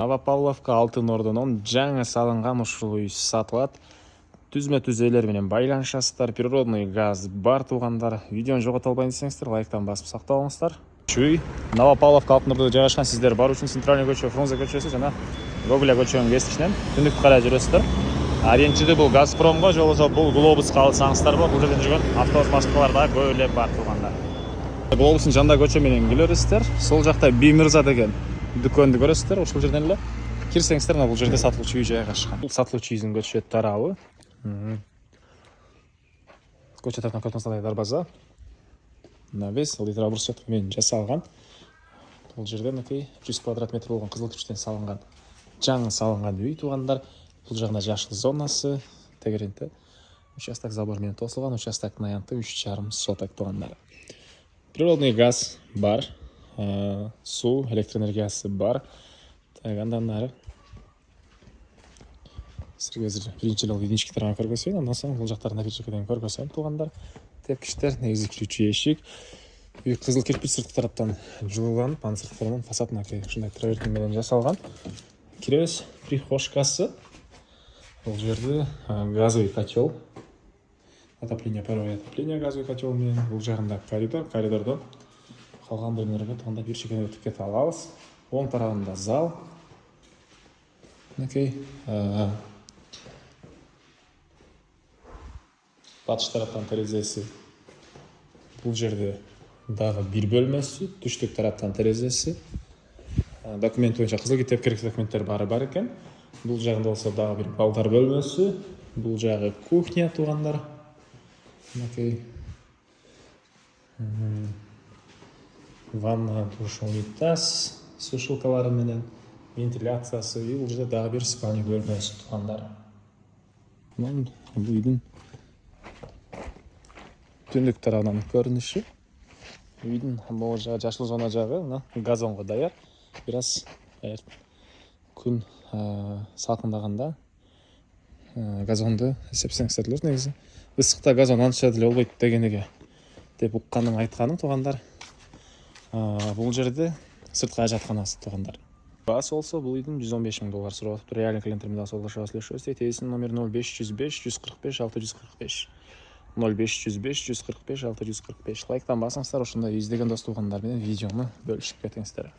Новопавловка Алтын Ордонун жаңы салынган ушул үй сатылат. Түзмө-түз элер менен байланышасыздар. Природный газ бар туугандар. Видеону жогото албайын десеңиздер, лайктан басып сактап Үй Новопавловка Алтын Ордодо жайгашкан. Сиздер бар үчүн Центральный көчө, Фрунзе көчөсү жана Гоголя көчөнүн кесичинен түндүк карай жүрөсүздөр. Биринчиде бул Газпромго, же болбосо бул Глобуска алсаңыздар болот. Бул жерден жүргөн автобус маршруткалар да көп эле бар туугандар. Глобустун жанында көчө менен келерсиздер. Сол жакта Бимирза деген дүкөндү көрөсүздөр. Ошол жерден эле кирсеңиздер, бул жерде сатылуучу үй жайгашкан. Бул сатылуучу үйдүн көчө тарабы. Көчө тарапынан көрсөңүздөр дарбаза. Навес, литр обрушет менен жасалган. Бул жерде 100 квадрат метр болгон кызыл кирпичтен салынган. Жаңы салынган үй туугандар. Бул жагында жашыл зонасы, тегеренте. Участок забор менен тосулган, участоктун аянты 3,5 соток туугандар. Природный газ бар, суу, электроэнергиясы бар. Андан нары сизге биринчи эле единички тарабын көргөзөйүн, андан соң бул жактарында бир жекеден көргөзөм туугандар. Тепкичтер, негизи кирүүчү эшик. Үй кызыл кирпич сырткы тараптан жылууланып, анын сырткыларынан фасадына ушундай травертин менен жасалган. Киребиз, прихожкасы. Бул жерде газовый котел. Отопление, первое отопление, газовый котел менен. Бул жагында коридор, коридордон калган бөлмөлөргө тууганда бир чекеден өтүп кете алабыз. Оң тарабында зал. Батыш тараптан терезеси. Бул жерде дагы бир бөлмөсү, түштүк тараптан терезеси. Документ боюнча кызыл китеп керектүү документтер бар экен. Бул жагында болсо дагы бир балдар бөлмөсү. Бул жагы кухня туугандар. Ванна, душ, унитаз, сушилкалары менен, вентиляциясы. Бул жерде дагы бир спальня бөлмөсү туугандар. Бул үйдүн түндүк тарабынан көрүнүшү. Үйдүн могу жагы жашыл зона жагы газонго даяр. Бир аз күн салкындаганда газонду эсептесеңиздер болот. Негизи ысыкта газон анча деле болбойт дегениге деп укканым айтканым туугандар. Бул жерде сырткы ажатканасы туугандар. Баасы болсо бул үйдүн $115,000 сурап атыптыр. Реальный клиенттермен асылдашып сүйлөшөбүз. Телефон номер 0505 145 645. 0505 145 645. Лайктан басыңыздар, ошондой издеген дос туугандар менен видеону бөлүшүп кетиңиздер.